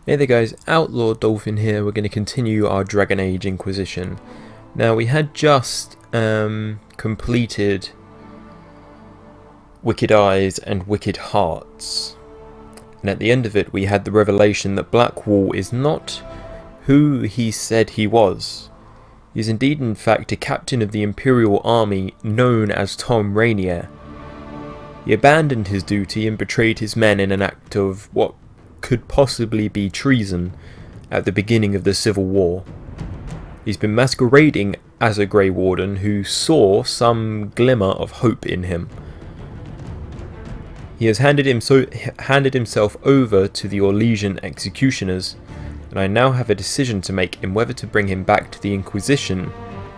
Hey there guys, Outlaw Dolphin here. We're going to continue our Dragon Age Inquisition. Now we had just completed Wicked Eyes and Wicked Hearts, and at the end of it we had the revelation that Blackwall is not who he said he was. He is indeed in fact a captain of the Imperial Army known as Tom Rainier. He abandoned his duty and betrayed his men in an act of what could possibly be treason at the beginning of the Civil War. He's been masquerading as a Grey Warden who saw some glimmer of hope in him. He has handed himself over to the Orlesian executioners, and I now have a decision to make in whether to bring him back to the Inquisition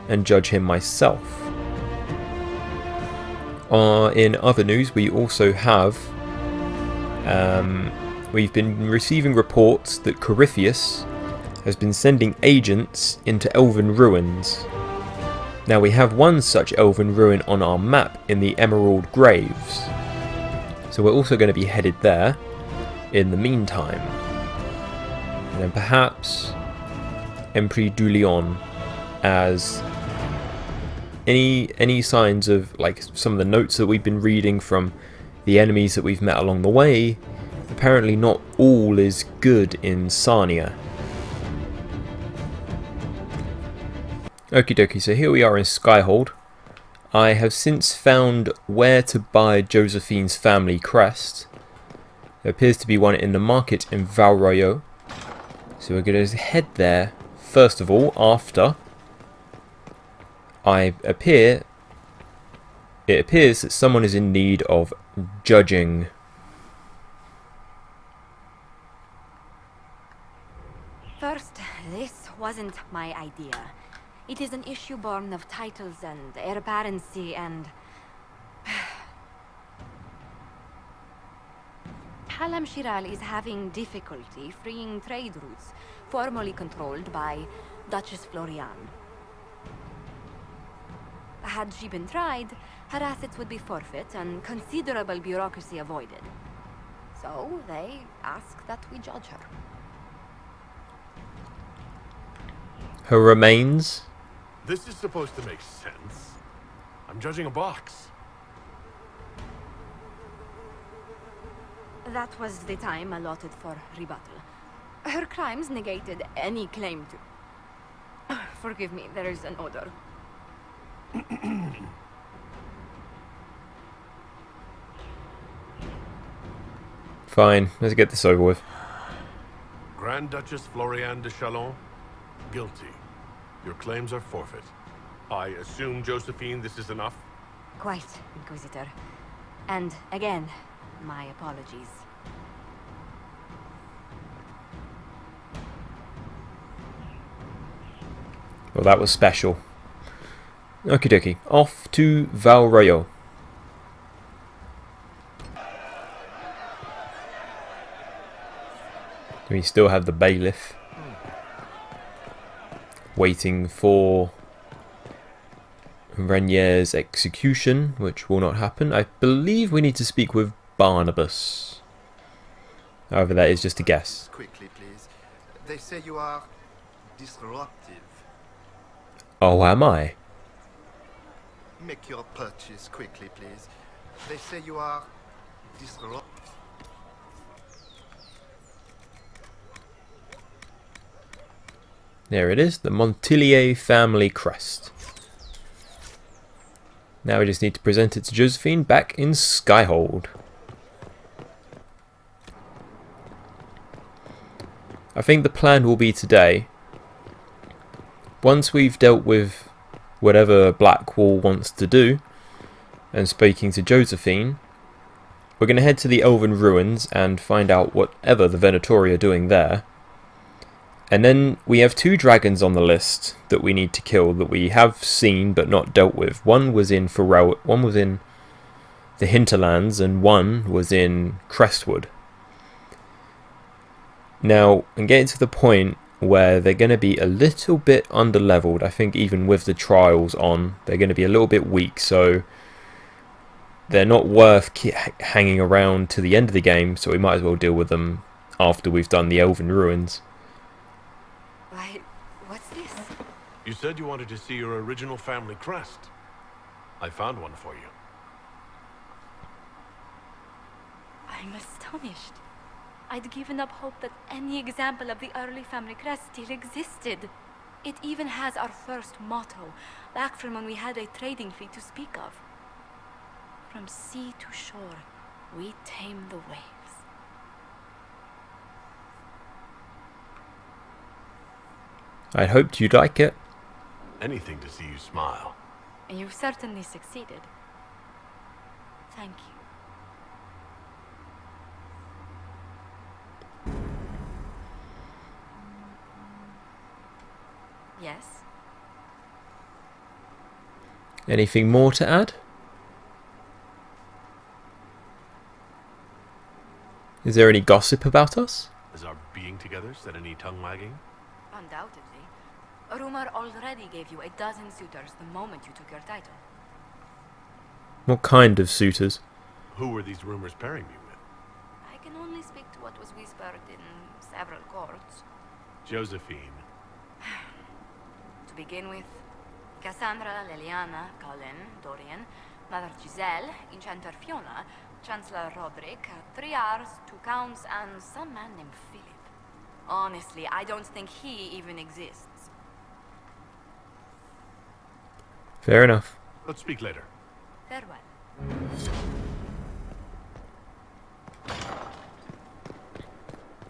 and judge him myself. In other news, we also have we've been receiving reports that Corypheus has been sending agents into Elven Ruins. Now we have one such Elven Ruin on our map in the Emerald Graves, so we're also going to be headed there in the meantime. And then perhaps Empri du Lion, as any signs of, like, some of the notes that we've been reading from the enemies that we've met along the way. Apparently not all is good in Sarnia. Okie dokie, so here we are in Skyhold. I have since found where to buy Josephine's family crest. There appears to be one in the market in Valroyo. So we're going to head there first of all after it appears that someone is in need of judging. First, this wasn't my idea. It is an issue born of titles and heir apparency and... Halam Shiral is having difficulty freeing trade routes formerly controlled by Duchess Florian. Had she been tried, her assets would be forfeit and considerable bureaucracy avoided. So they ask that we judge her. Her remains? This is supposed to make sense. I'm judging a box. That was the time allotted for rebuttal. Her crimes negated any claim to... Forgive me, there is an odor. Fine, let's get this over with. Grand Duchess Florian de Chalon, guilty. Your claims are forfeit. I assume, Josephine, this is enough? Quite, Inquisitor. And again, my apologies. Well, that was special. Okie dokie, off to Valroyo. We still have the bailiff waiting for Rainier's execution, which will not happen. I believe we need to speak with Barnabas. However, that is just a guess. Quickly, please. They say you are disruptive. Oh, am I? Make your purchase quickly, please. They say you are disruptive. There it is, the Montillier family crest. Now we just need to present it to Josephine back in Skyhold. I think the plan will be today, once we've dealt with whatever Blackwall wants to do, and speaking to Josephine, we're going to head to the Elven Ruins and find out whatever the Venatori are doing there. And then we have two dragons on the list that we need to kill that we have seen but not dealt with. One was in Pharrell, one was in the Hinterlands, and one was in Crestwood. Now, I'm getting to the point where they're going to be a little bit underleveled. I think even with the trials on, they're going to be a little bit weak, so they're not worth hanging around to the end of the game, so we might as well deal with them after we've done the Elven Ruins. Why, what's this? You said you wanted to see your original family crest. I found one for you. I'm astonished. I'd given up hope that any example of the early family crest still existed. It even has our first motto, back from when we had a trading fleet to speak of. From sea to shore, we tame the waves. I hoped you'd like it. Anything to see you smile. You've certainly succeeded. Thank you. Yes? Anything more to add? Is there any gossip about us? Has our being together set any tongue wagging? Undoubtedly. A rumor already gave you a dozen suitors the moment you took your title. What kind of suitors? Who were these rumors pairing me with? I can only speak to what was whispered in several courts. Josephine. To begin with, Cassandra, Liliana, Colin, Dorian, Mother Giselle, Enchanter Fiona, Chancellor Roderick, 3 Rs, 2 Counts, and some man named Philip. Honestly, I don't think he even exists. Fair enough. Let's speak later. Farewell.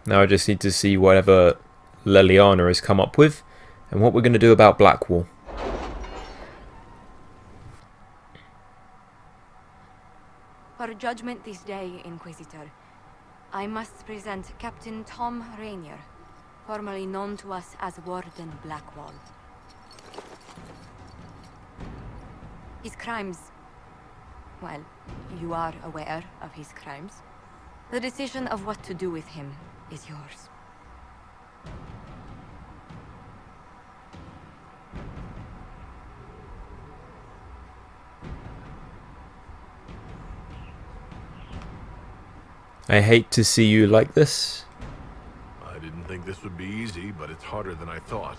Now I just need to see whatever Liliana has come up with and what we're going to do about Blackwall. For judgment this day, Inquisitor, I must present Captain Tom Rainier, formerly known to us as Warden Blackwall. His crimes... well, you are aware of his crimes. The decision of what to do with him is yours. I hate to see you like this. I didn't think this would be easy, but it's harder than I thought.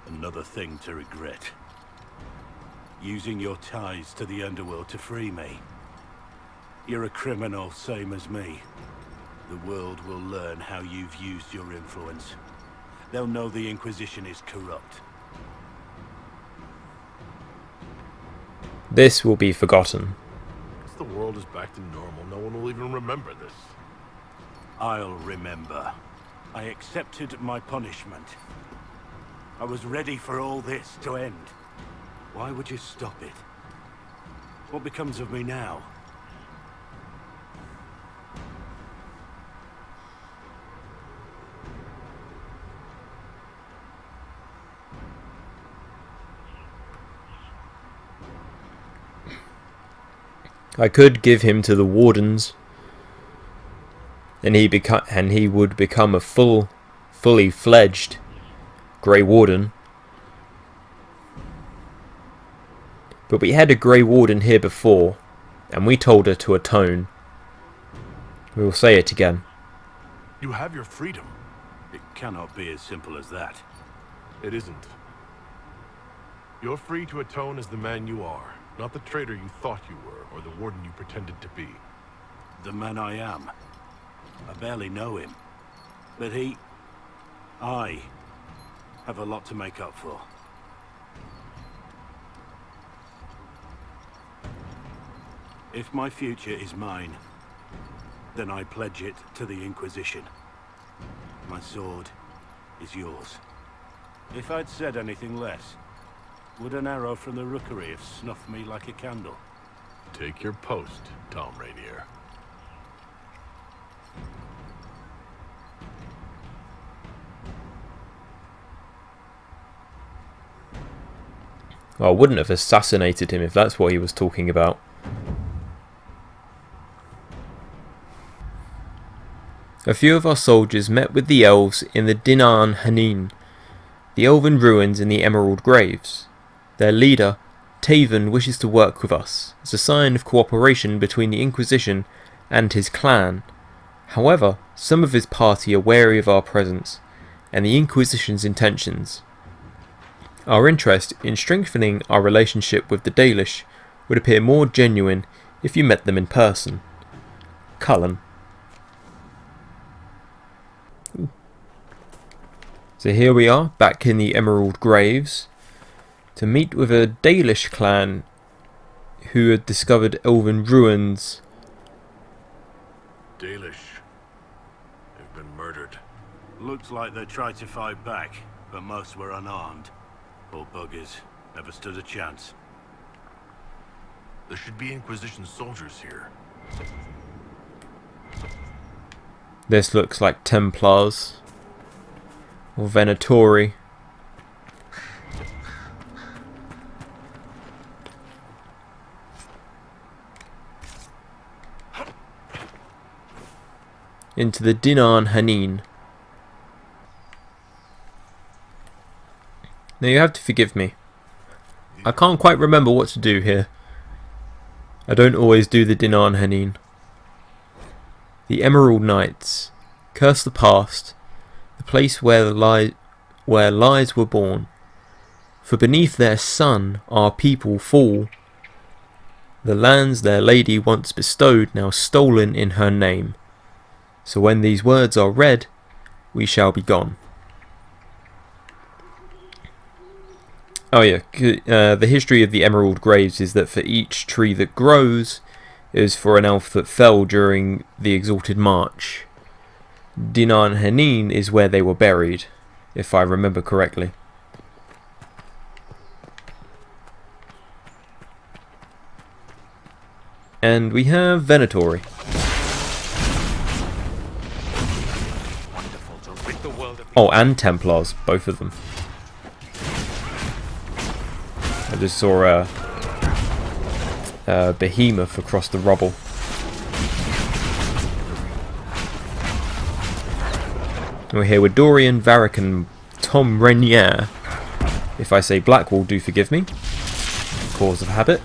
Another thing to regret. Using your ties to the underworld to free me. You're a criminal, same as me. The world will learn how you've used your influence. They'll know the Inquisition is corrupt. This will be forgotten. Once the world is back to normal, no one will even remember this. I'll remember. I accepted my punishment. I was ready for all this to end. Why would you stop it? What becomes of me now? I could give him to the Wardens, and he would become a fully fledged Grey Warden. But we had a Grey Warden here before, and we told her to atone. We will say it again. You have your freedom. It cannot be as simple as that. It isn't. You're free to atone as the man you are, not the traitor you thought you were, or the warden you pretended to be. The man I am. I barely know him. But I have a lot to make up for. If my future is mine, then I pledge it to the Inquisition. My sword is yours. If I'd said anything less, would an arrow from the rookery have snuffed me like a candle? Take your post, Tom Rainier. I wouldn't have assassinated him if that's what he was talking about. A few of our soldiers met with the elves in the Dinan Hannin, the elven ruins in the Emerald Graves. Their leader, Taven, wishes to work with us as a sign of cooperation between the Inquisition and his clan. However, some of his party are wary of our presence and the Inquisition's intentions. Our interest in strengthening our relationship with the Dalish would appear more genuine if you met them in person. Cullen. So here we are, back in the Emerald Graves, to meet with a Dalish clan who had discovered elven ruins. Dalish. They've been murdered. Looks like they tried to fight back, but most were unarmed. Poor buggers. Never stood a chance. There should be Inquisition soldiers here. This looks like Templars or Venatori. Into the Dinan Hannin. Now you have to forgive me. I can't quite remember what to do here. I don't always do the Dinan Hannin. The Emerald Knights. Curse the past. The place where lies were born. For beneath their sun our people fall. The lands their lady once bestowed, now stolen in her name. So when these words are read, we shall be gone. Oh yeah, the history of the Emerald Graves is that for each tree that grows is for an elf that fell during the Exalted March. Dinan Hannin is where they were buried, if I remember correctly. And we have Venatori. Oh, and Templars, both of them. I just saw a behemoth across the rubble. We're here with Dorian, Varric and Tom Renier. If I say Blackwall, do forgive me. Cause of habit.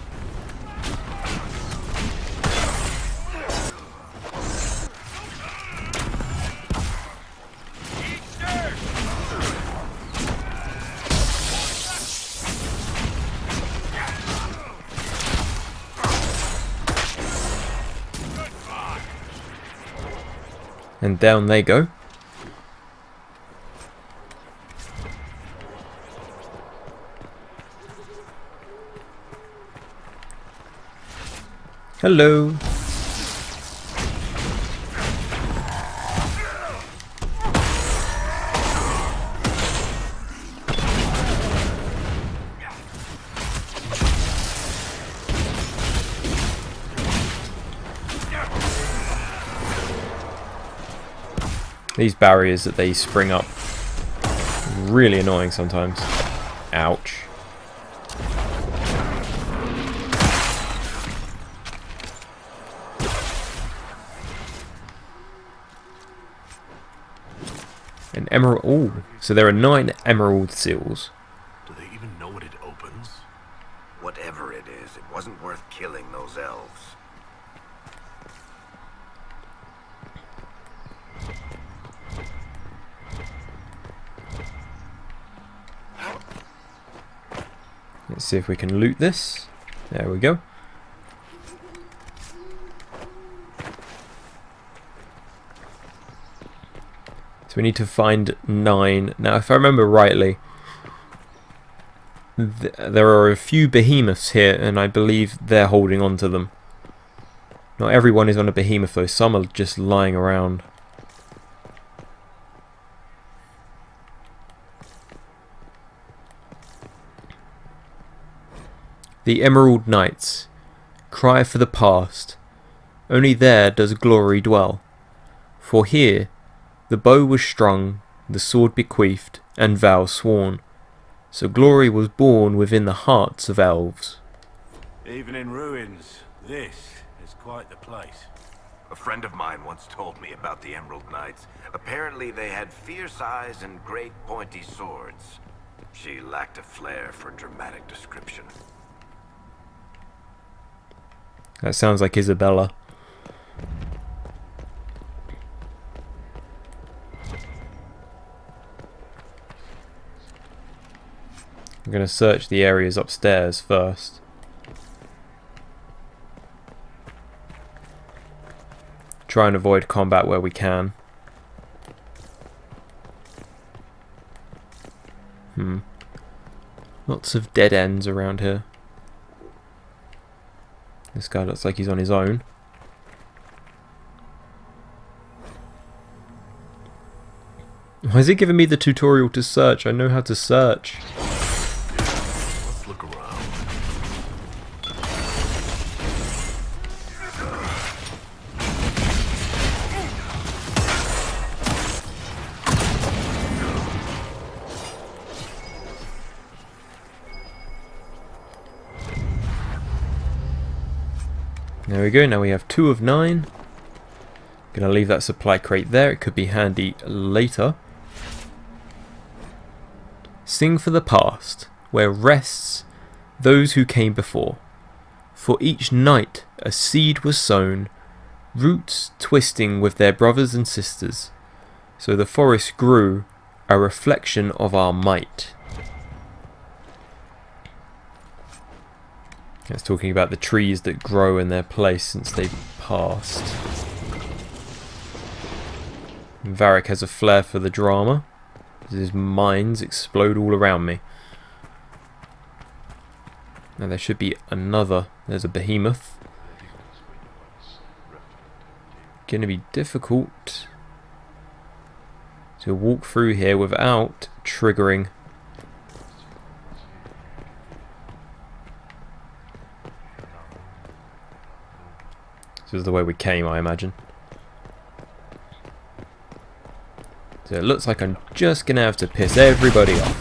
And down they go. Hello. These barriers that they spring up, really annoying sometimes. Ouch. An emerald. Ooh, so there are 9 emerald seals. Do they even know what it opens? Whatever it is, it wasn't worth killing those elves. Let's see if we can loot this. There we go. So we need to find 9. Now, if I remember rightly, there are a few behemoths here, and I believe they're holding on to them. Not everyone is on a behemoth, though. Some are just lying around. The Emerald Knights cry for the past. Only there does glory dwell. For here the bow was strung, the sword bequeathed, and vows sworn. So glory was born within the hearts of elves. Even in ruins, this is quite the place. A friend of mine once told me about the Emerald Knights. Apparently they had fierce eyes and great pointy swords. She lacked a flair for dramatic description. That sounds like Isabella. I'm going to search the areas upstairs first. Try and avoid combat where we can. Lots of dead ends around here. This guy looks like he's on his own. Why is it giving me the tutorial to search? I know how to search. Let's look around. There we go, now we have 2 of 9. Gonna leave that supply crate there, it could be handy later. Sing for the past, where rests those who came before. For each night a seed was sown, roots twisting with their brothers and sisters. So the forest grew, a reflection of our might. It's talking about the trees that grow in their place since they've passed. Varric has a flair for the drama. His mines explode all around me. Now there should be another. There's a behemoth. Gonna be difficult to walk through here without triggering. This is the way we came, I imagine. So it looks like I'm just going to have to piss everybody off.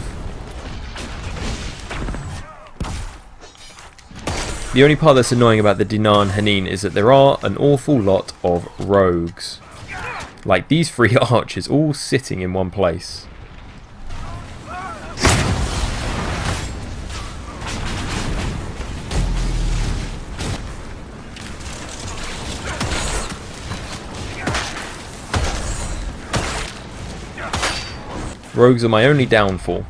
The only part that's annoying about the Dinar and Hannin is that there are an awful lot of rogues. Like these 3 archers all sitting in one place. Rogues are my only downfall.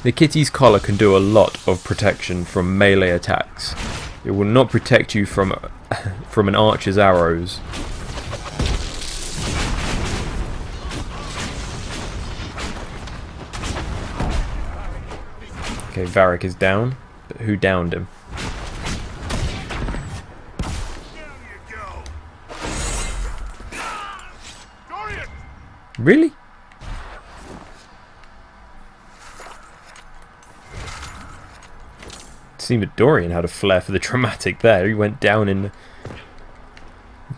The kitty's collar can do a lot of protection from melee attacks. It will not protect you from an archer's arrows. Okay, Varric is down, but who downed him? Really? It seemed that Dorian had a flair for the dramatic there. He went down in...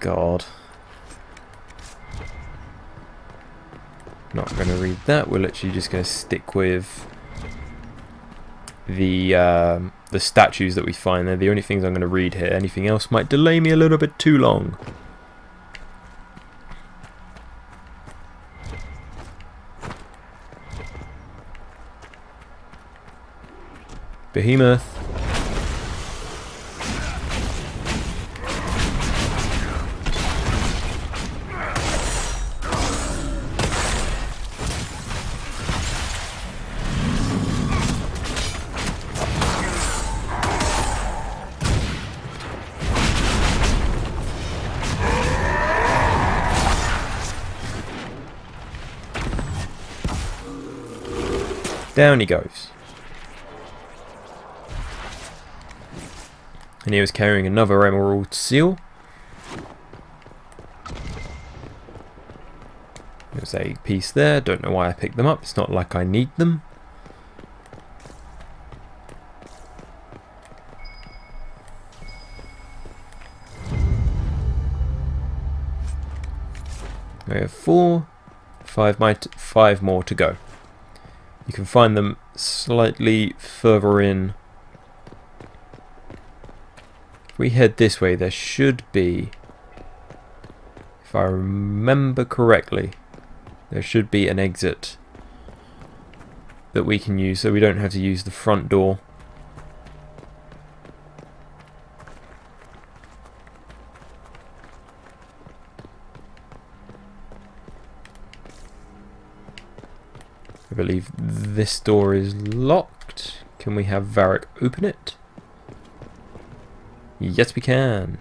God. Not going to read that. We're literally just going to stick with the statues that we find. They're the only things I'm going to read here. Anything else might delay me a little bit too long. Behemoth. Down he goes. And he was carrying another emerald seal. There's a piece there. Don't know why I picked them up. It's not like I need them. We have 4, 5 more to go. You can find them slightly further in. If we head this way, there should be, if I remember correctly, there should be an exit that we can use, so we don't have to use the front door. I believe this door is locked. Can we have Varric open it? Yes, we can.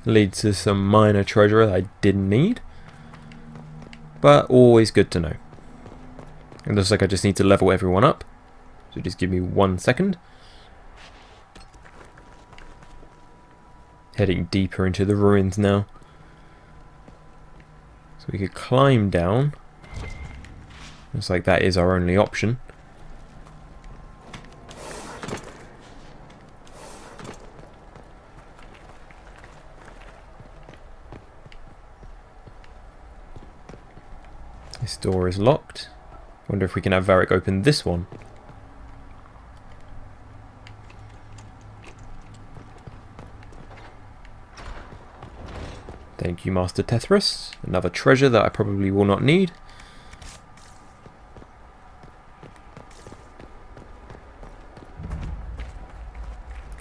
Leads to some minor treasure that I didn't need, but always good to know. It looks like I just need to level everyone up, so just give me 1 second. Heading deeper into the ruins now. So we could climb down. Looks like that is our only option. This door is locked. Wonder if we can have Varric open this one. Thank you, Master Tethrus. Another treasure that I probably will not need.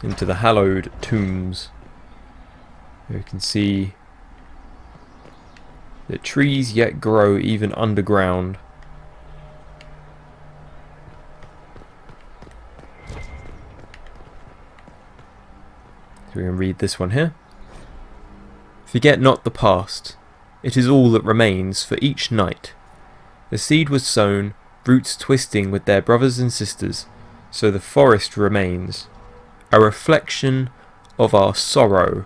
Into the hallowed tombs. You can see that trees yet grow even underground. So we can read this one here. Forget not the past. It is all that remains for each night. The seed was sown, roots twisting with their brothers and sisters, so the forest remains. A reflection of our sorrow.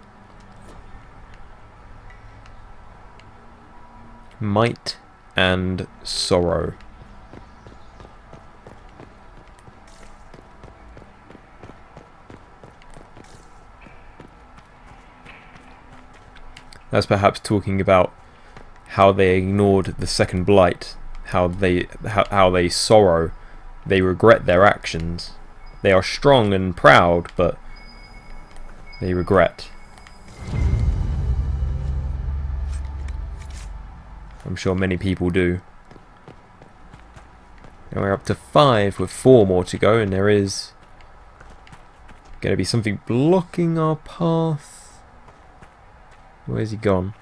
Might and sorrow. That's perhaps talking about how they ignored the second blight, how they sorrow, they regret their actions. They are strong and proud, but they regret. I'm sure many people do. And we're up to 5 with 4 more to go, and there is going to be something blocking our path. Where's he gone?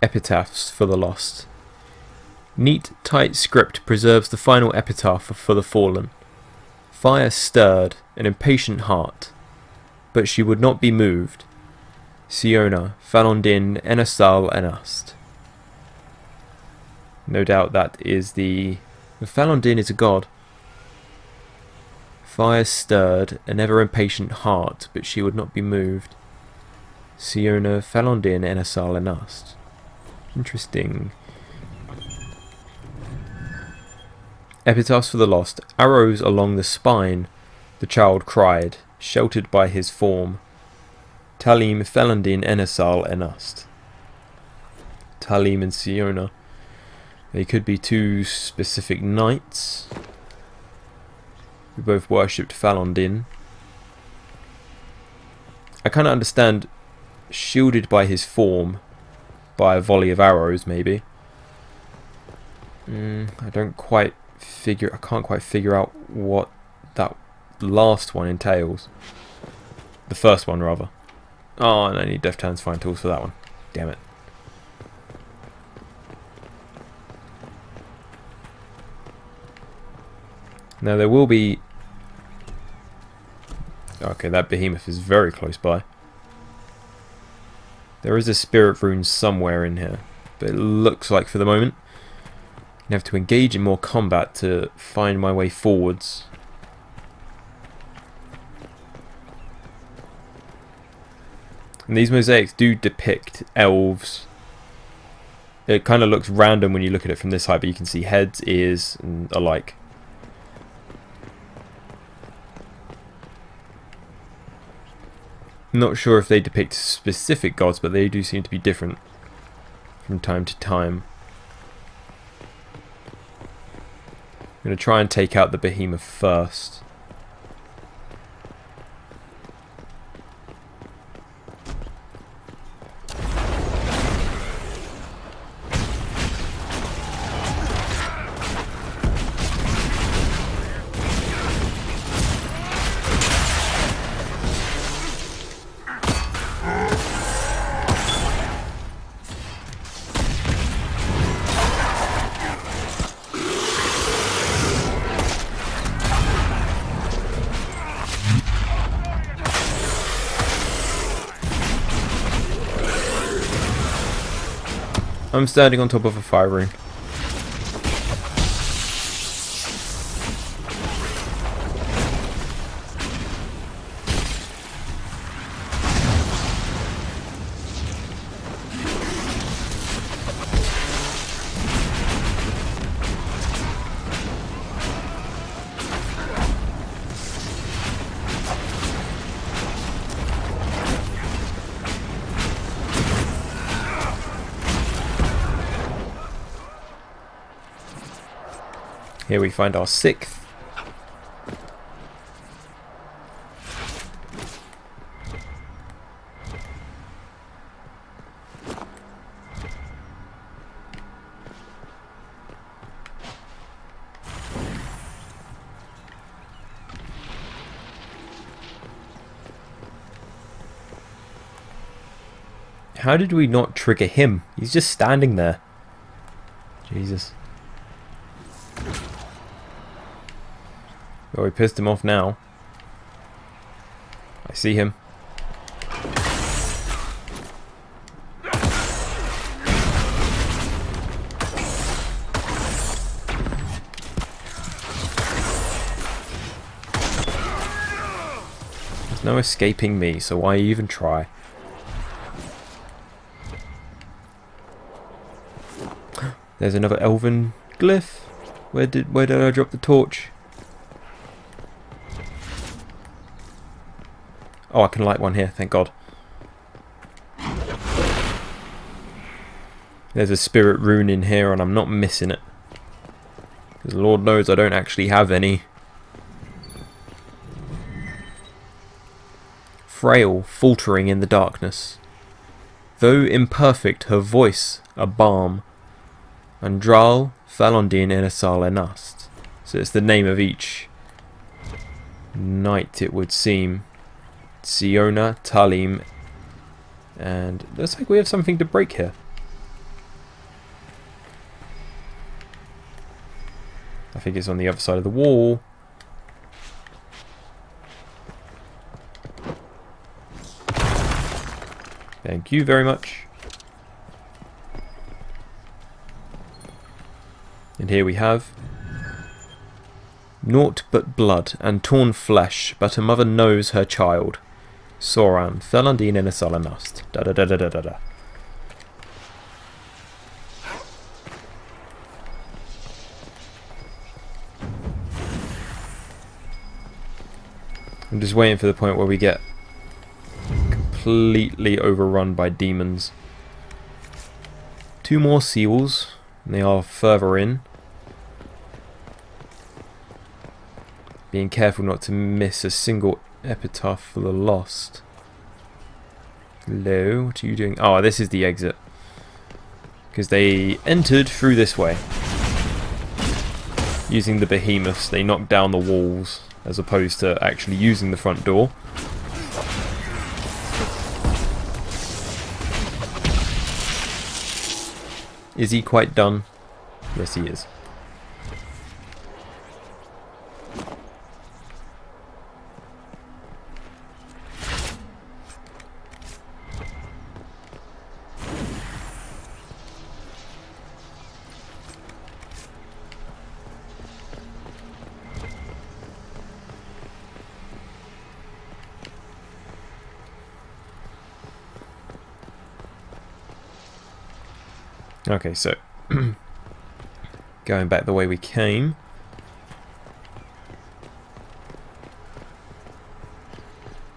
Epitaphs for the lost. Neat, tight script preserves the final epitaph for the fallen. Fire stirred an impatient heart, but she would not be moved. Siona, Falondin, Enasal, Enast. No doubt that is the Falondin is a god. Fire stirred an ever impatient heart, but she would not be moved. Siona, Falondin, Enasal, Enast. Interesting. Epitaphs for the lost. Arrows along the spine, the child cried, sheltered by his form. Talim, Felondin, Enasal, Enast. Talim and Siona. They could be 2 specific knights who both worshipped Falondin. I kind of understand shielded by his form, by a volley of arrows, maybe. I can't quite figure out what that last one entails. The first one, rather. Oh, and I need Death Transfine tools for that one. Damn it. Now there will be... Okay, that behemoth is very close by. There is a spirit rune somewhere in here, but it looks like for the moment I have to engage in more combat to find my way forwards. And these mosaics do depict elves. It kind of looks random when you look at it from this height, but you can see heads, ears, and alike. I'm not sure if they depict specific gods, but they do seem to be different from time to time. I'm going to try and take out the behemoth first. I'm standing on top of a fire rune. Here we find our 6th. How did we not trigger him? He's just standing there. Jesus. Oh, we pissed him off now. I see him. There's no escaping me, so why even try? There's another elven glyph. Where did I drop the torch? Oh, I can light one here, thank God. There's a spirit rune in here and I'm not missing it. Because Lord knows I don't actually have any. Frail, faltering in the darkness. Though imperfect, her voice a balm. Andral, Falondin in a Sale Nast. So it's the name of each knight, it would seem. Siona, Talim, and looks like we have something to break here. I think it's on the other side of the wall. Thank you very much. And here we have naught but blood and torn flesh, but a mother knows her child. Soran, Felundine in a Sale Nast. Da da da da da da da. I'm just waiting for the point where we get completely overrun by demons. 2 more seals, and they are further in. Being careful not to miss a single epitaph for the lost. Hello, what are you doing? Oh, this is the exit. Because they entered through this way. Using the behemoths, they knocked down the walls as opposed to actually using the front door. Is he quite done? Yes, he is. Okay, so going back the way we came.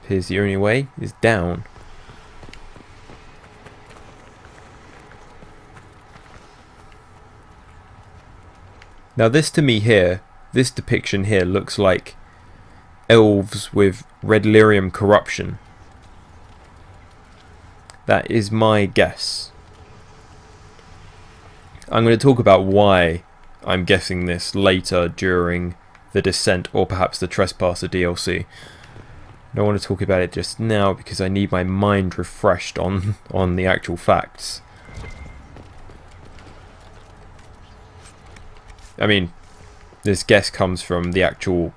Appears the only way is down. Now this to me here, this depiction here looks like elves with red lyrium corruption. That is my guess. I'm going to talk about why I'm guessing this later during the Descent or perhaps the Trespasser DLC. I don't want to talk about it just now because I need my mind refreshed on the actual facts. I mean, this guess comes from the actual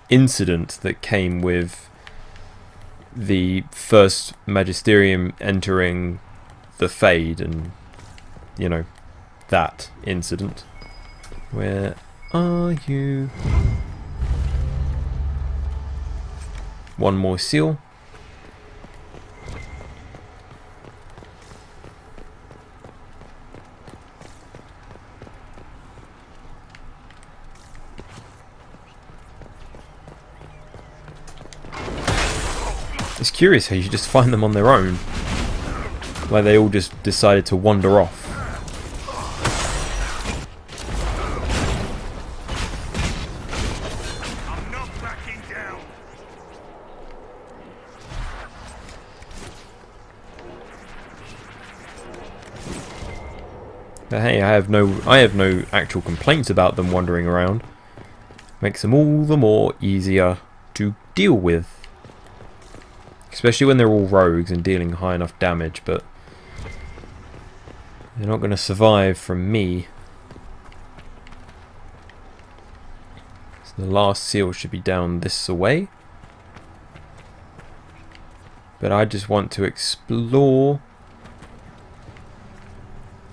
incident that came with the first Magisterium entering the Fade and you know, that incident. Where are you? One more seal. It's curious how you just find them on their own. Like they all just decided to wander off. I'm not backing down. But hey, I have no actual complaints about them wandering around. Makes them all the more easier to deal with. Especially when they're all rogues and dealing high enough damage, but they're not going to survive from me. So the last seal should be down this way. But I just want to explore.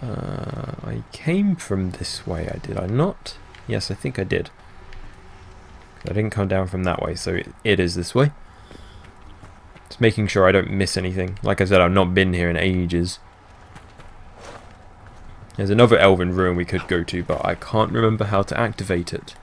I came from this way, did I not? Yes, I think I did. I didn't come down from that way, so it is this way. Just making sure I don't miss anything. Like I said, I've not been here in ages. There's another elven ruin we could go to, but I can't remember how to activate it.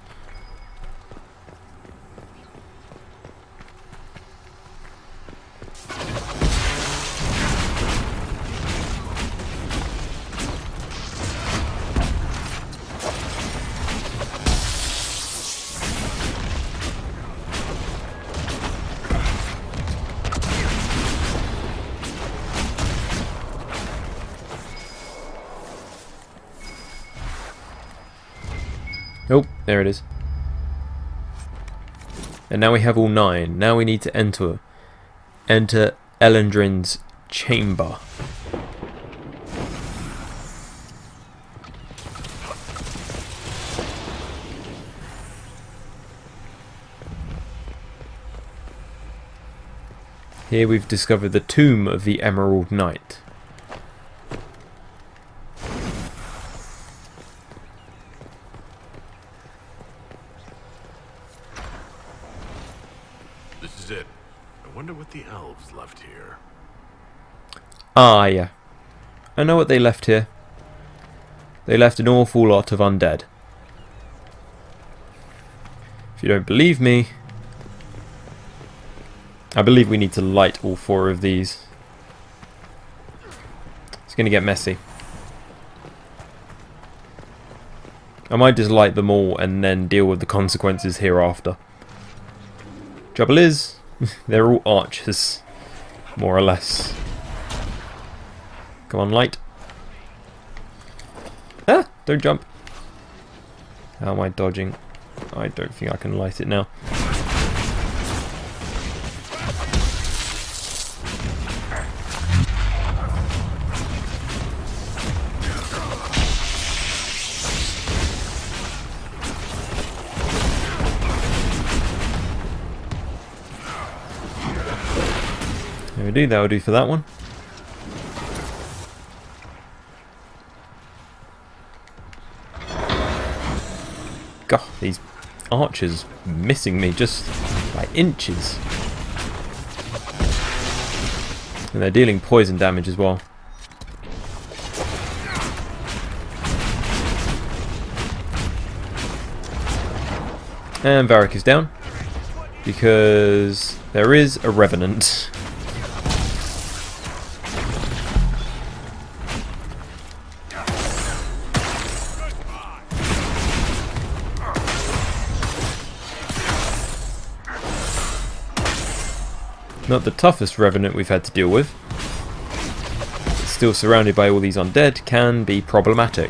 Oh, there it is. And now we have all 9. Now we need to enter Elendrin's chamber. Here we've discovered the tomb of the Emerald Knight. This is it. I wonder what the elves left here. Ah, yeah. I know what they left here. They left an awful lot of undead. If you don't believe me, I believe we need to light all 4 of these. It's going to get messy. I might just light them all and then deal with the consequences hereafter. Trouble is, they're all archers, more or less. Come on, light. Ah, don't jump. How am I dodging? I don't think I can light it now. There we do, that'll do for that one. God, these archers missing me just by inches. And they're dealing poison damage as well. And Varric is down. Because there is a revenant. Not the toughest revenant we've had to deal with. But still surrounded by all these undead can be problematic.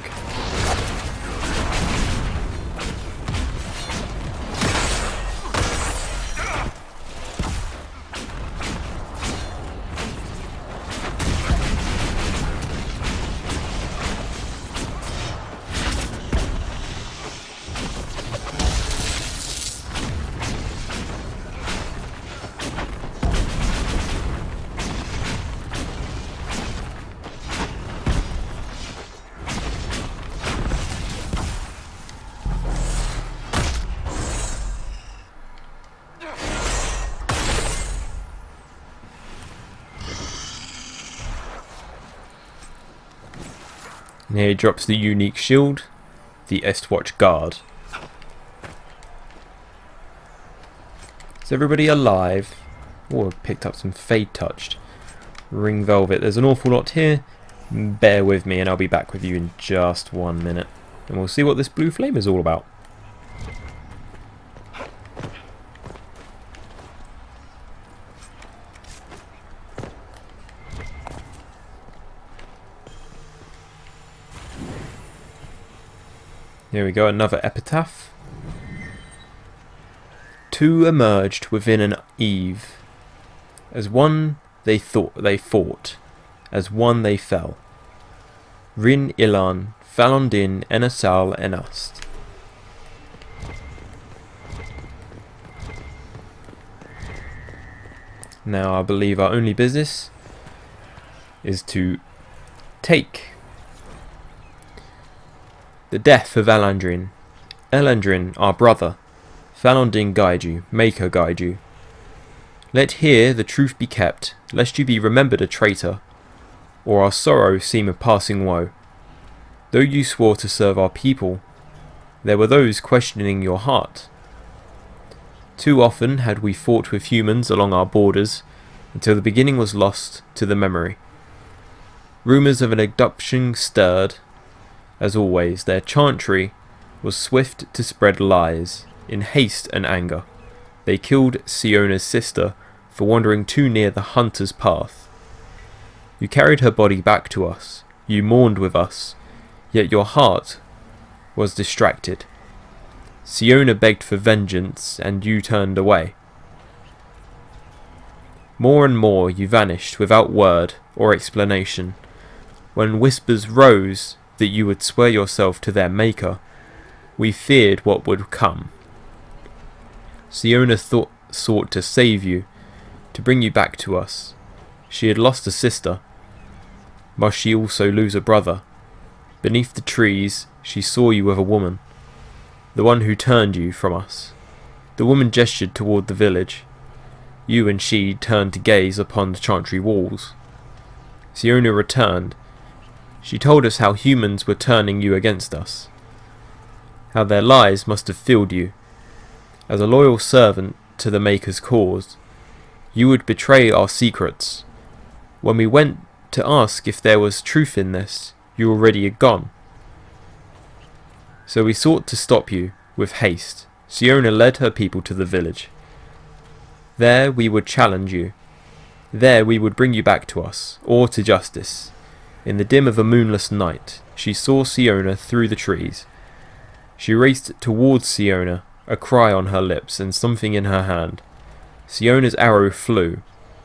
And here he drops the unique shield, the Estwatch Guard. Is everybody alive? Oh, I picked up some Fade Touched. Ring Velvet. There's an awful lot here. Bear with me and I'll be back with you in just 1 minute. And we'll see what this blue flame is all about. Here we go, another epitaph. Two emerged within an eve. As one they fought, as one they fell. Rin Ilan, Falondin, Enasal, Enast. Now I believe our only business is to take the death of Elandrin. Elandrin, our brother. Falondin guide you, Maker guide you. Let here the truth be kept, lest you be remembered a traitor, or our sorrow seem a passing woe. Though you swore to serve our people, there were those questioning your heart. Too often had we fought with humans along our borders, until the beginning was lost to the memory. Rumours of an abduction stirred. As always, their chantry was swift to spread lies, in haste and anger. They killed Siona's sister for wandering too near the hunter's path. You carried her body back to us, you mourned with us, yet your heart was distracted. Siona begged for vengeance, and you turned away. More and more you vanished without word or explanation. When whispers rose that you would swear yourself to their maker, we feared what would come. Siona sought to save you, to bring you back to us. She had lost a sister. Must she also lose a brother? Beneath the trees, she saw you with a woman, the one who turned you from us. The woman gestured toward the village. You and she turned to gaze upon the chantry walls. Siona returned. She told us how humans were turning you against us, how their lies must have filled you. As a loyal servant to the Maker's cause, you would betray our secrets. When we went to ask if there was truth in this, you already had gone. So we sought to stop you with haste. Siona led her people to the village. There we would challenge you. There we would bring you back to us, or to justice. In the dim of a moonless night, she saw Siona through the trees. She raced towards Siona, a cry on her lips and something in her hand. Siona's arrow flew,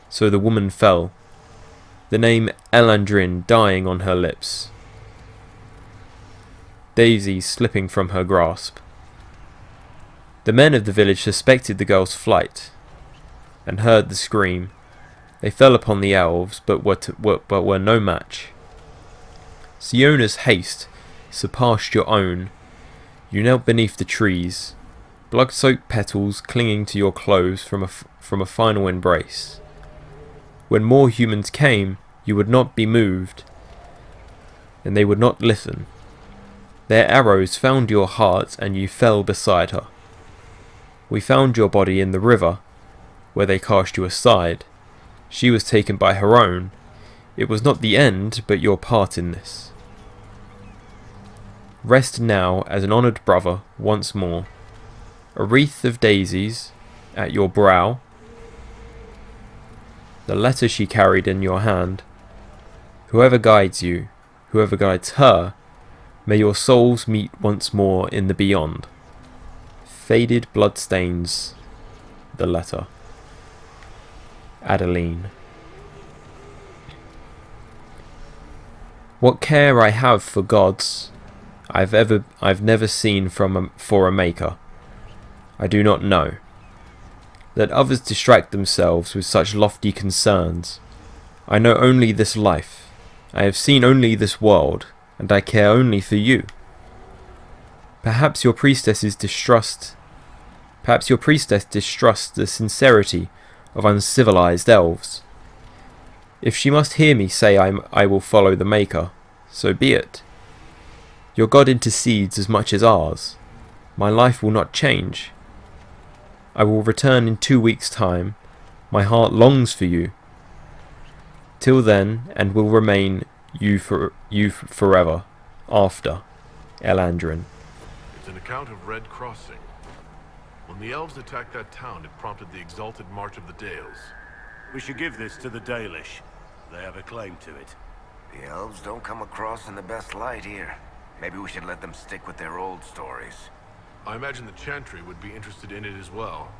so the woman fell, the name Elandrin dying on her lips, daisies slipping from her grasp. The men of the village suspected the girl's flight, and heard the scream. They fell upon the elves, but were no match. Siona's haste surpassed your own. You knelt beneath the trees, blood-soaked petals clinging to your clothes from a final embrace. When more humans came, you would not be moved, and they would not listen. Their arrows found your heart, and you fell beside her. We found your body in the river, where they cast you aside. She was taken by her own. It was not the end, but your part in this. Rest now as an honoured brother once more. A wreath of daisies at your brow. The letter she carried in your hand. Whoever guides you, whoever guides her, may your souls meet once more in the beyond. Faded bloodstains. The letter. Adeline. What care I have for gods, I've never seen for a maker. I do not know. Let others distract themselves with such lofty concerns. I know only this life. I have seen only this world, and I care only for you. Perhaps your priestess distrusts the sincerity of uncivilized elves. If she must hear me say I will follow the Maker, so be it. Your God intercedes as much as ours. My life will not change. I will return in 2 weeks' time. My heart longs for you. Till then, and will remain you forever. After, Elandrin. It's an account of Red Crossing. When the elves attacked that town, it prompted the exalted March of the Dales. We should give this to the Dalish. They have a claim to it. The elves don't come across in the best light here. Maybe we should let them stick with their old stories. I imagine the Chantry would be interested in it as well.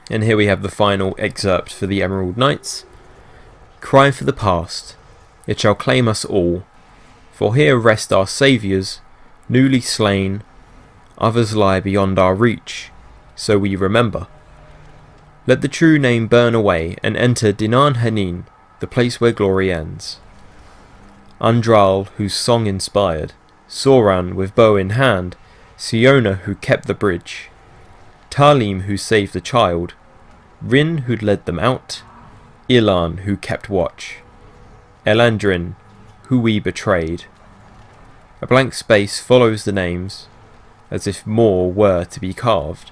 And here we have the final excerpt for the Emerald Knights. Cry for the past, it shall claim us all, for here rest our saviours, newly slain, others lie beyond our reach, so we remember. Let the true name burn away, and enter Dinan Hannin, the place where glory ends. Undral, whose song inspired, Soran with bow in hand, Siona who kept the bridge, Talim who saved the child, Rin who led them out, Ilan who kept watch, Elandrin who we betrayed. A blank space follows the names, as if more were to be carved.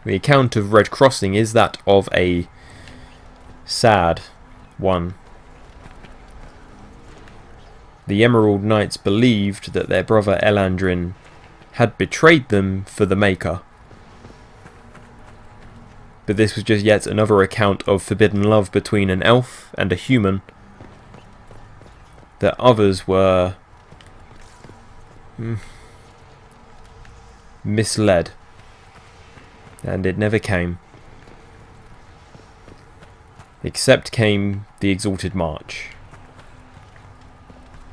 The account of Red Crossing is that of a sad one. The Emerald Knights believed that their brother Elandrin had betrayed them for the Maker. But this was just yet another account of forbidden love between an elf and a human. That others were misled. And it never came. Except came the Exalted March.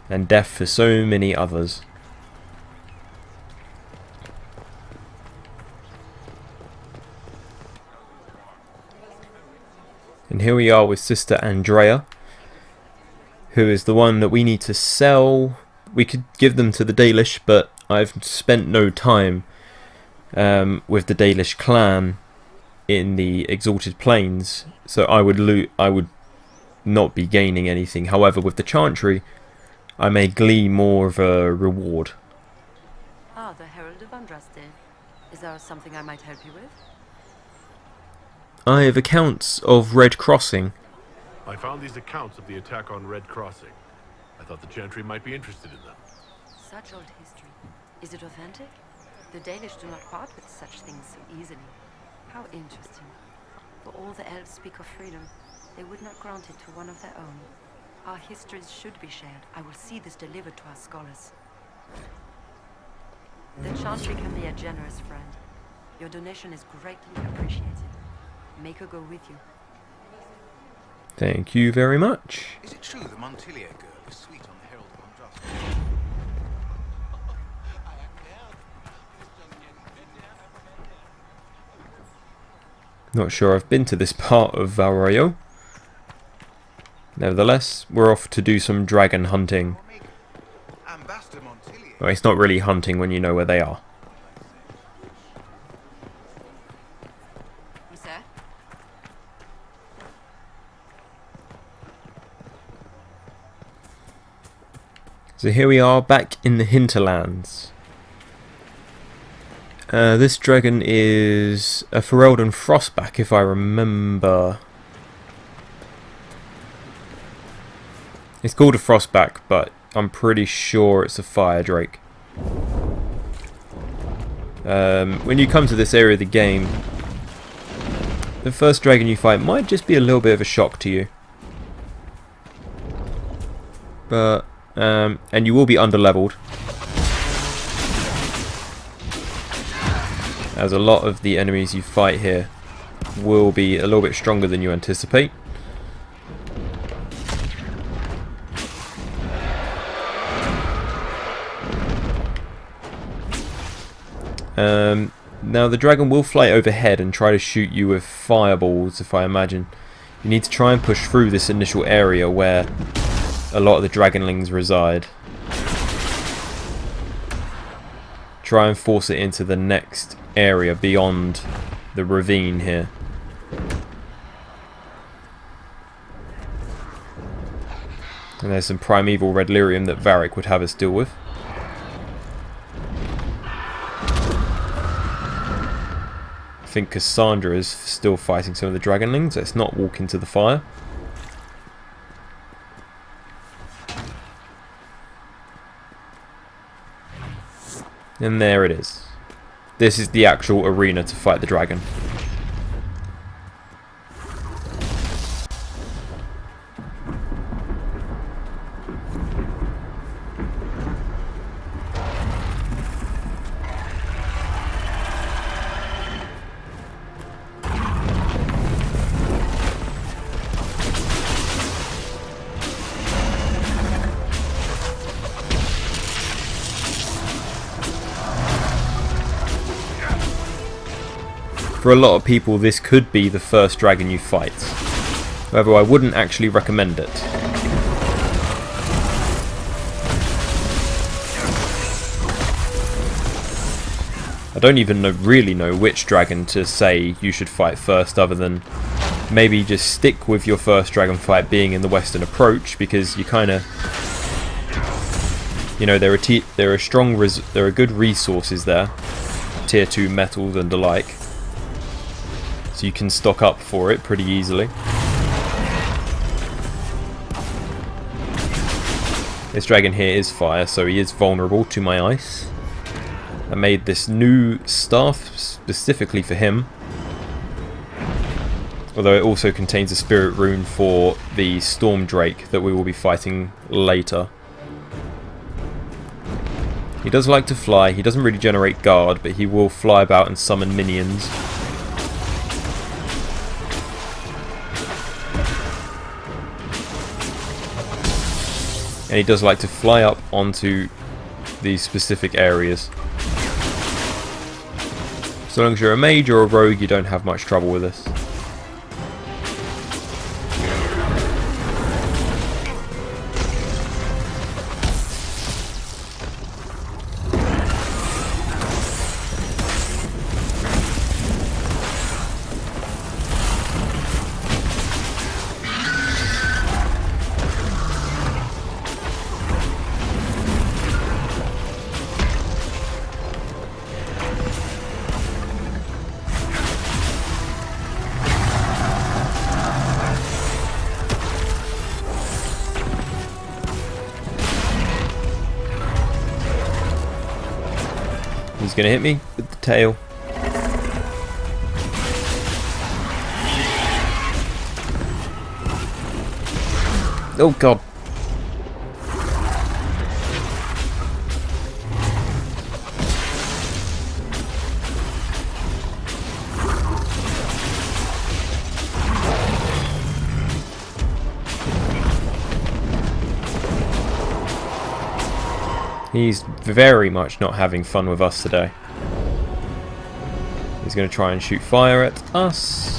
And death for so many others. And here we are with Sister Andrea, who is the one that we need to sell. We could give them to the Dalish, but I've spent no time with the Dalish clan in the Exalted Plains, so I would not be gaining anything. However, with the Chantry, I may glean more of a reward. Ah, the Herald of Andraste. Is there something I might help you with? I have accounts of Red Crossing. I found these accounts of the attack on Red Crossing. I thought the Chantry might be interested in them. Such old history. Is it authentic? The Dalish do not part with such things so easily. How interesting. For all the elves speak of freedom, they would not grant it to one of their own. Our histories should be shared. I will see this delivered to our scholars. The Chantry can be a generous friend. Your donation is greatly appreciated. Make her go with you. Thank you very much. Is it true the Montilier girl is sweet on the Herald of Andraste? Not sure I've been to this part of Valrayo. Nevertheless, we're off to do some dragon hunting. Well, it's not really hunting when you know where they are. Sir? So here we are back in the hinterlands. This dragon is a Ferelden Frostback, if I remember. It's called a Frostback, but I'm pretty sure it's a Fire Drake. When you come to this area of the game, the first dragon you fight might just be a little bit of a shock to you. But, and you will be underleveled, as a lot of the enemies you fight here will be a little bit stronger than you anticipate. Now the dragon will fly overhead and try to shoot you with fireballs, if I imagine. You need to try and push through this initial area where a lot of the dragonlings reside. try and force it into the next area beyond the ravine here. And there's some primeval red lyrium that Varric would have us deal with. I think Cassandra is still fighting some of the dragonlings. Let's not walk into the fire. And there it is. This is the actual arena to fight the dragon. For a lot of people, this could be the first dragon you fight. However, I wouldn't actually recommend it. I don't even really know which dragon to say you should fight first, other than maybe just stick with your first dragon fight being in the Western Approach, because you kind of, you know, there are good resources there, tier 2 metals and the like. So you can stock up for it pretty easily. This dragon here is fire, so he is vulnerable to my ice. I made this new staff specifically for him. Although it also contains a spirit rune for the Storm Drake that we will be fighting later. He does like to fly. He doesn't really generate guard, but he will fly about and summon minions. And he does like to fly up onto these specific areas. So long as you're a mage or a rogue, you don't have much trouble with this. He's going to hit me with the tail. Oh god. He's very much not having fun with us today. He's going to try and shoot fire at us.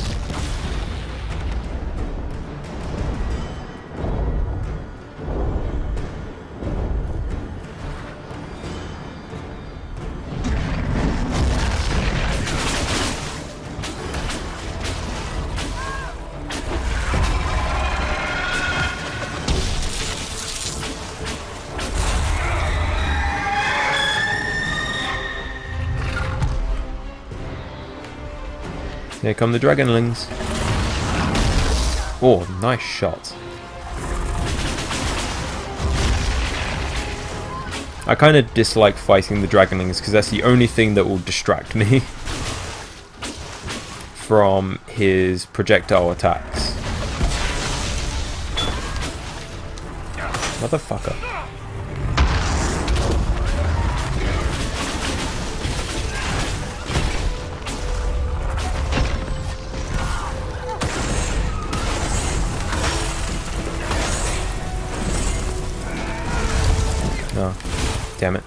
Here come the dragonlings. Oh, nice shot. I kind of dislike fighting the dragonlings because that's the only thing that will distract me from his projectile attacks. Motherfucker. Oh, damn it.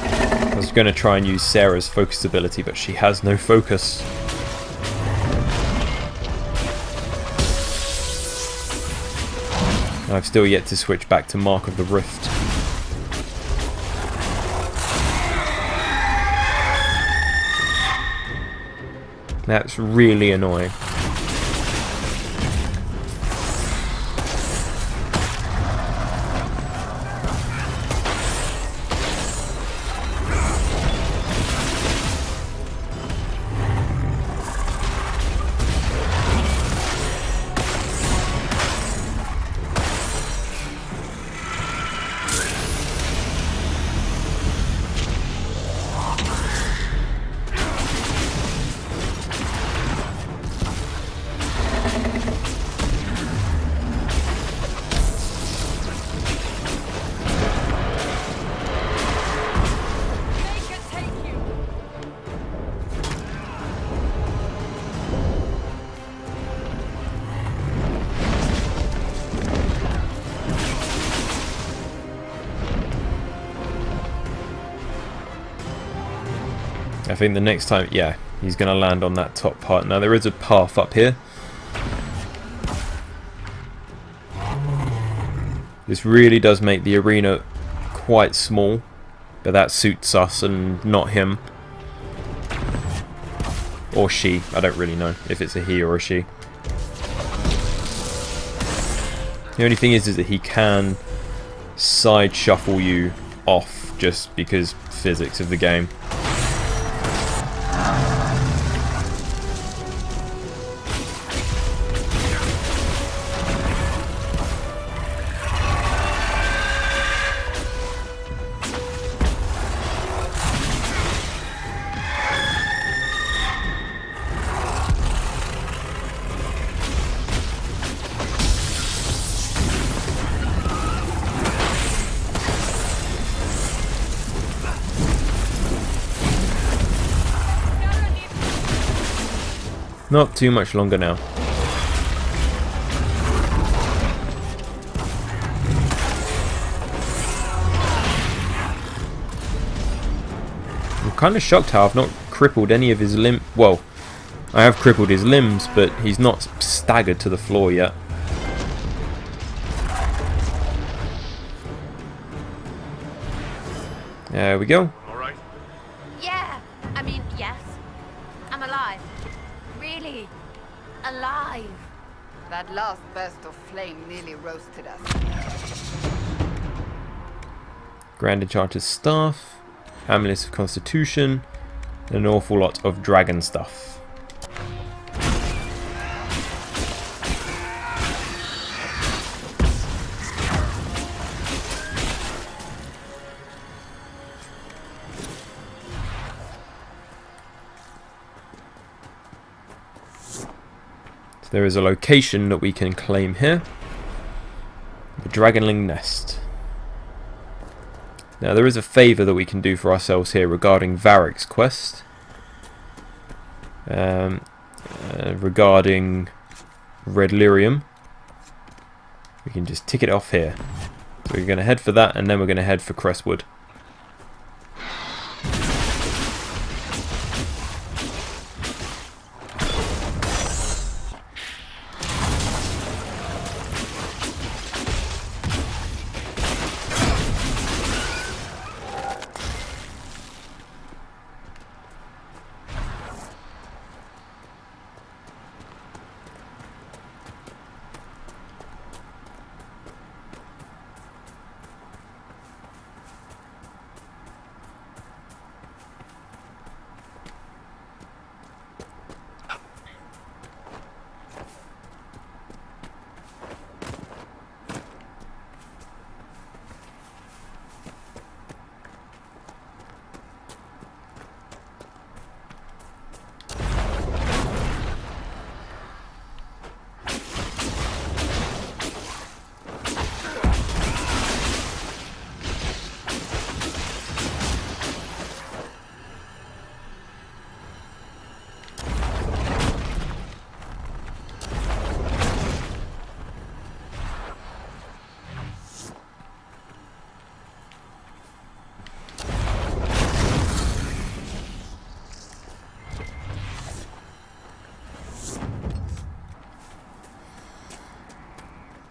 I was going to try and use Sarah's focus ability, but she has no focus. I've still yet to switch back to Mark of the Rift. That's really annoying. I think the next time, yeah, he's going to land on that top part. Now there is a path up here. This really does make the arena quite small, but that suits us and not him. Or she, I don't really know if it's a he or a she. The only thing is that he can side shuffle you off just because physics of the game. Not too much longer now. I'm kind of shocked how I've not crippled any of his limb. Well, I have crippled his limbs, but he's not staggered to the floor yet. There we go. All right. Yeah, I mean, yes. I'm alive. Really? Alive. That last burst of flame nearly roasted us. Grand Enchanter's Staff, Amulet of Constitution, and an awful lot of dragon stuff. There is a location that we can claim here. The Dragonling Nest. Now there is a favour that we can do for ourselves here regarding Varric's quest. Regarding Red Lyrium. We can just tick it off here. So we're going to head for that and then we're going to head for Crestwood.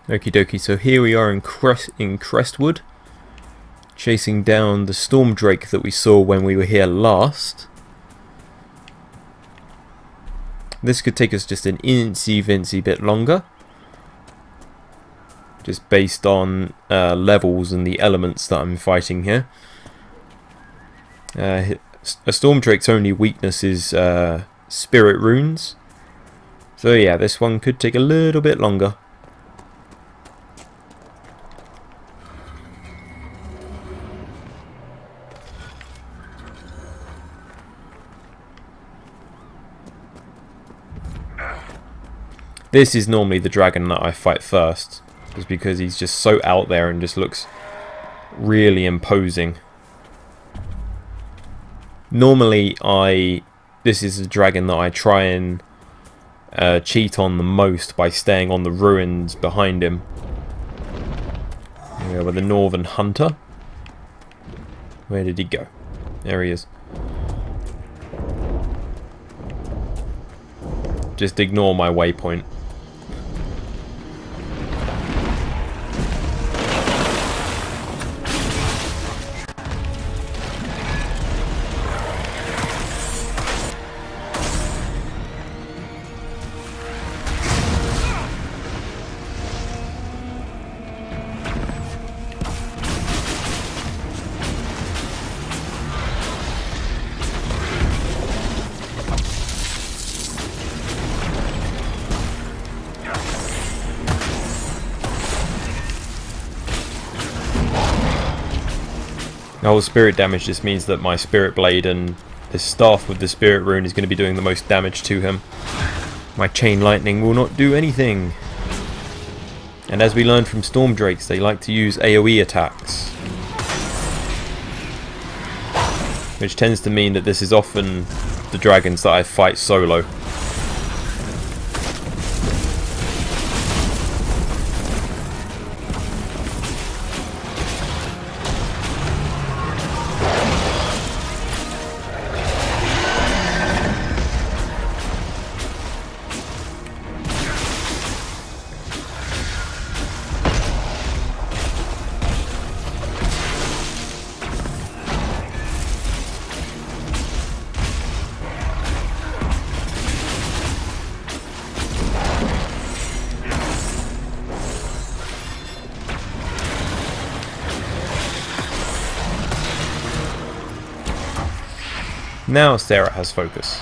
Okie dokie, so here we are in Crestwood, chasing down the Storm Drake that we saw when we were here last. This could take us just an incy-vincy bit longer. Just based on levels and the elements that I'm fighting here. A Stormdrake's only weakness is spirit runes. So yeah, this one could take a little bit longer. This is normally the dragon that I fight first, just because he's just so out there and just looks really imposing. Normally this is a dragon that I try and cheat on the most by staying on the ruins behind him. Here with the Northern Hunter. Where did he go? There he is. Just ignore my waypoint. Now, spirit damage just means that my spirit blade and the staff with the spirit rune is going to be doing the most damage to him. My chain lightning will not do anything. And as we learned from Stormdrakes, they like to use AoE attacks. Which tends to mean that this is often the dragons that I fight solo. Now Sarah has focus.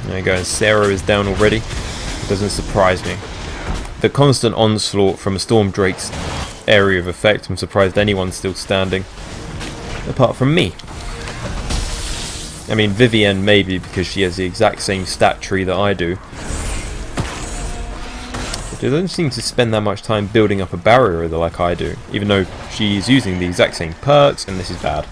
There you go, Sarah is down already. Doesn't surprise me. The constant onslaught from a Stormdrake's area of effect, I'm surprised anyone's still standing. Apart from me. I mean, Vivienne maybe, because she has the exact same stat tree that I do. But she doesn't seem to spend that much time building up a barrier like I do, even though she's using the exact same perks, and this is bad.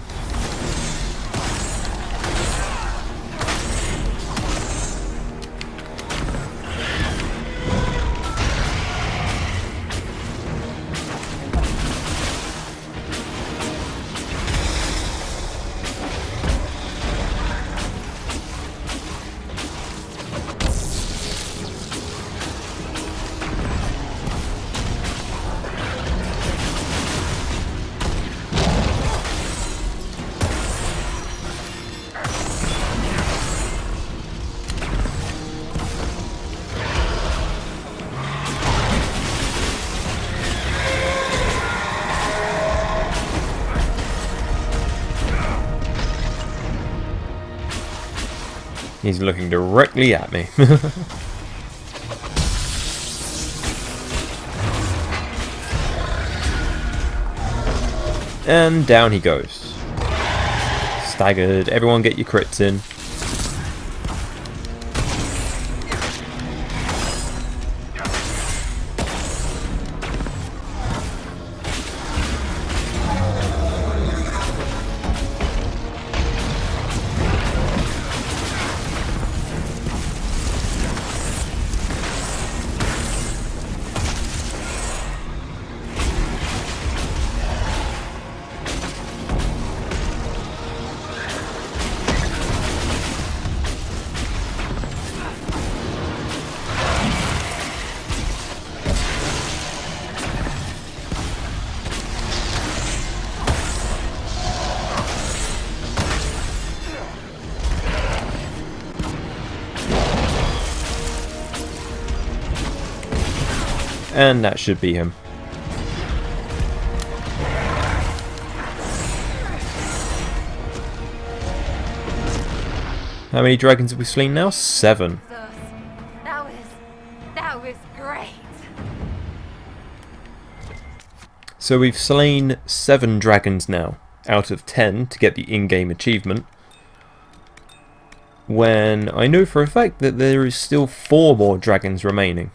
He's looking directly at me. And down he goes. Staggered. Everyone get your crits in. And that should be him. How many dragons have we slain now? 7. That was great. So we've slain 7 dragons now, out of 10 to get the in-game achievement. When I know for a fact that there is still 4 more dragons remaining.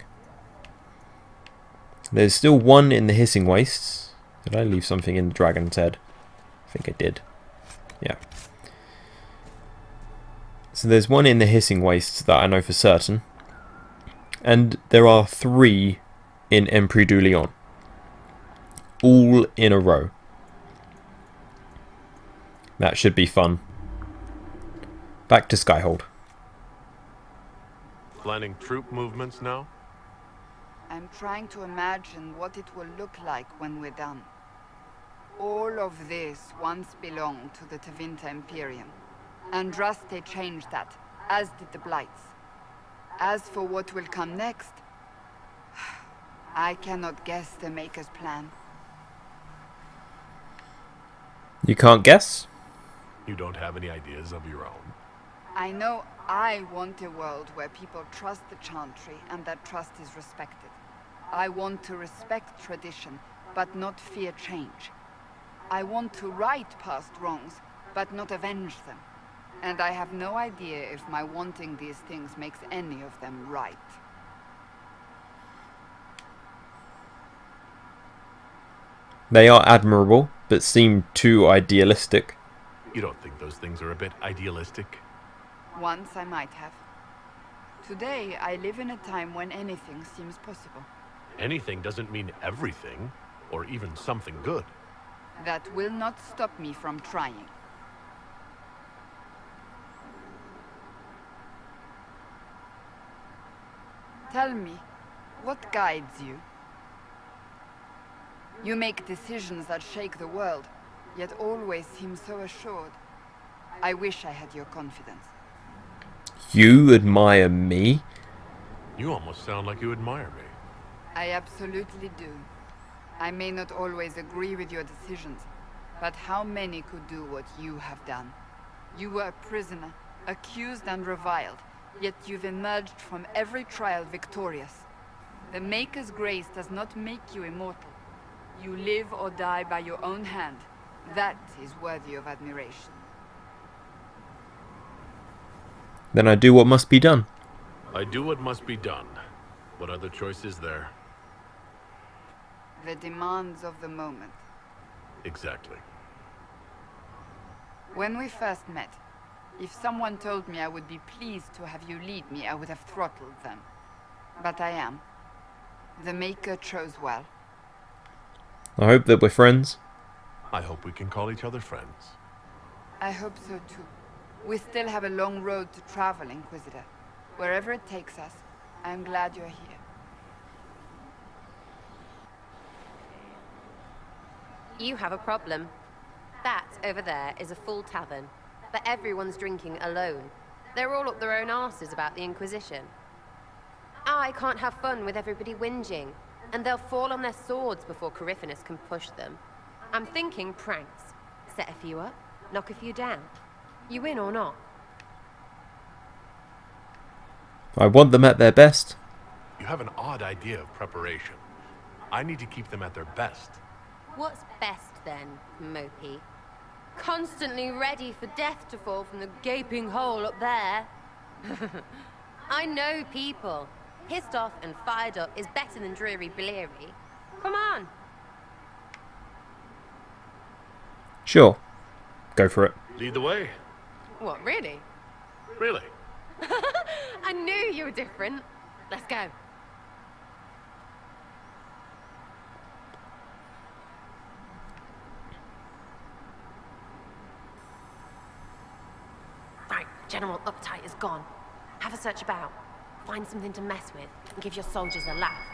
There's still 1 in the Hissing Wastes. Did I leave something in the dragon's head? I think I did. Yeah. So there's 1 in the Hissing Wastes that I know for certain. And there are 3 in Empire du Lion. All in a row. That should be fun. Back to Skyhold. Planning troop movements now? I'm trying to imagine what it will look like when we're done. All of this once belonged to the Tevinter Imperium. Andraste changed that, as did the Blights. As for what will come next, I cannot guess the Maker's plan. You can't guess? You don't have any ideas of your own? I know I want a world where people trust the Chantry and that trust is respected. I want to respect tradition, but not fear change. I want to right past wrongs, but not avenge them. And I have no idea if my wanting these things makes any of them right. They are admirable, but seem too idealistic. You don't think those things are a bit idealistic? Once I might have. Today, I live in a time when anything seems possible. Anything doesn't mean everything, or even something good. That will not stop me from trying. Tell me, what guides you? You make decisions that shake the world, yet always seem so assured. I wish I had your confidence. You admire me? You almost sound like you admire me. I absolutely do. I may not always agree with your decisions, but how many could do what you have done? You were a prisoner, accused and reviled, yet you've emerged from every trial victorious. The Maker's grace does not make you immortal. You live or die by your own hand. That is worthy of admiration. Then I do what must be done. I do what must be done. What other choice is there? The demands of the moment. Exactly. When we first met, if someone told me I would be pleased to have you lead me, I would have throttled them. But I am. The Maker chose well. I hope that we're friends. I hope we can call each other friends. I hope so too. We still have a long road to travel, Inquisitor. Wherever it takes us, I am glad you're here. You have a problem. That over there is a full tavern, but everyone's drinking alone. They're all up their own arses about the Inquisition. I can't have fun with everybody whinging, and they'll fall on their swords before Coryphanus can push them. I'm thinking pranks. Set a few up, knock a few down. You win or not? I want them at their best. You have an odd idea of preparation. I need to keep them at their best. What's best then, Mopey? Constantly ready for death to fall from the gaping hole up there. I know people. Pissed off and fired up is better than dreary bleary. Come on. Sure. Go for it. Lead the way. What, really? Really? I knew you were different. Let's go. Right, General Uptight is gone. Have a search about. Find something to mess with and give your soldiers a laugh.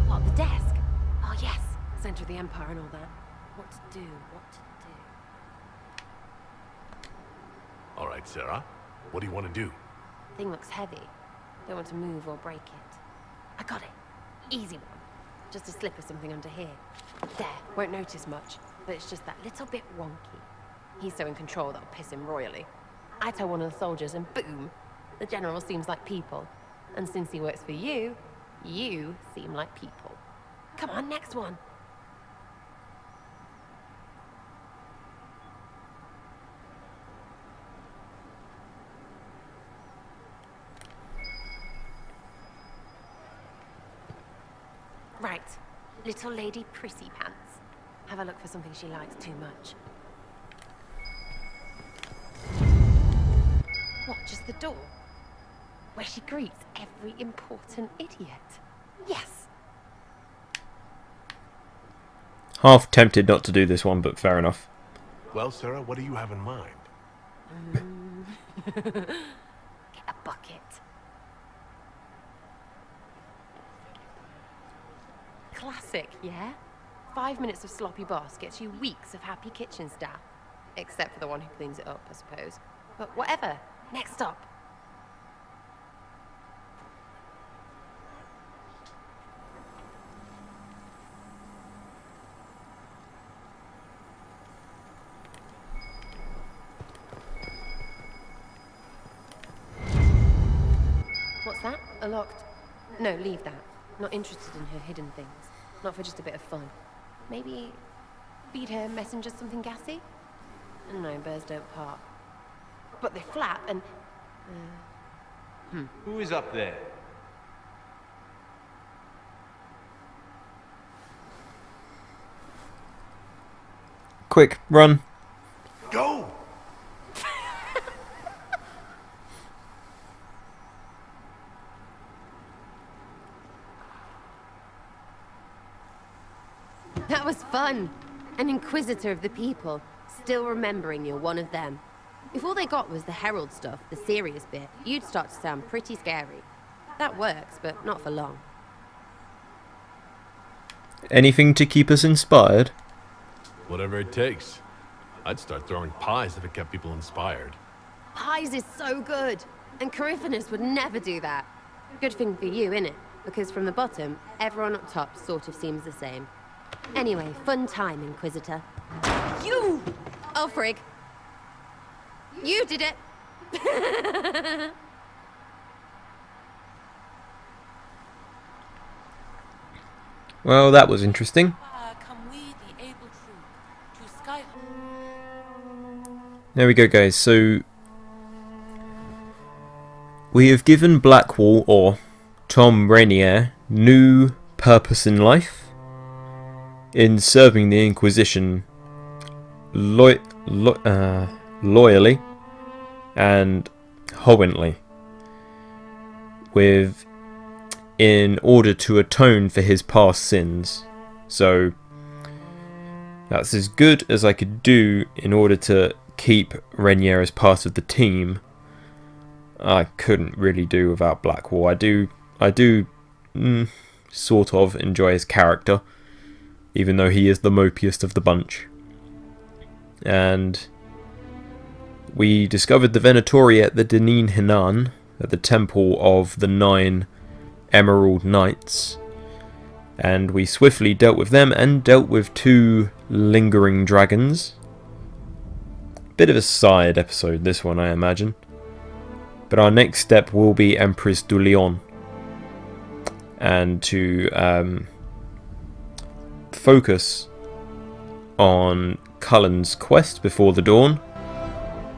What, the desk? Oh yes, Center of the Empire and all that. What to do, what to do. All right, Sarah. What do you want to do? Thing looks heavy. Don't want to move or break it. I Got it. Easy one. Just a slip of something under here. There, won't notice much, but it's just that little bit wonky. He's so in control that'll piss him royally. I tell one of the soldiers and boom, the general seems like people. And since he works for you, you seem like people. Come on, next one. Right, little lady prissy pants. Have a look for something she likes too much. What, just the door? Where she greets every important idiot. Yes! Half tempted not to do this one, but fair enough. Well, Sarah, what do you have in mind? Get a bucket. Classic, yeah? 5 minutes of sloppy boss gets you weeks of happy kitchen staff. Except for the one who cleans it up, I suppose. But whatever. Next up. What's that? A locked... No, leave that. Not interested in her hidden things. Not for just a bit of fun. Maybe feed her messengers something gassy? No, birds don't part. But they flap and... Who is up there? Quick, run. Go! That was fun. An inquisitor of the people, still remembering you're one of them. If all they got was the herald stuff, the serious bit, you'd start to sound pretty scary. That works, but not for long. Anything to keep us inspired? Whatever it takes. I'd start throwing pies if it kept people inspired. Pies is so good, and Coryphanus would never do that. Good thing for you, innit? Because from the bottom, everyone up top sort of seems the same. Anyway, fun time, Inquisitor. You! Oh, frig. You did it! Well, that was interesting. There we go, guys. So we have given Blackwall, or Tom Rainier, new purpose in life in serving the Inquisition loyally and honorably, in order to atone for his past sins. So that's as good as I could do in order to keep Rainier as part of the team. I couldn't really do without Blackwall. I do sort of enjoy his character, even though he is the mopiest of the bunch. And we discovered the Venatori at the Hannin Hannin, at the temple of the 9 Emerald Knights, and we swiftly dealt with them and dealt with 2 lingering dragons. Bit of a side episode, this one, I imagine. But our next step will be Empress du Lion, and to focus on Cullen's quest before the dawn,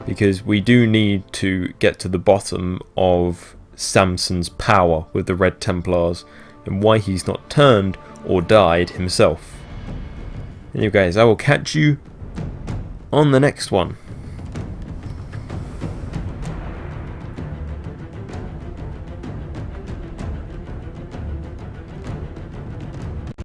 because we do need to get to the bottom of Samson's power with the Red Templars and why he's not turned or died himself. Anyway, guys, I will catch you on the next one.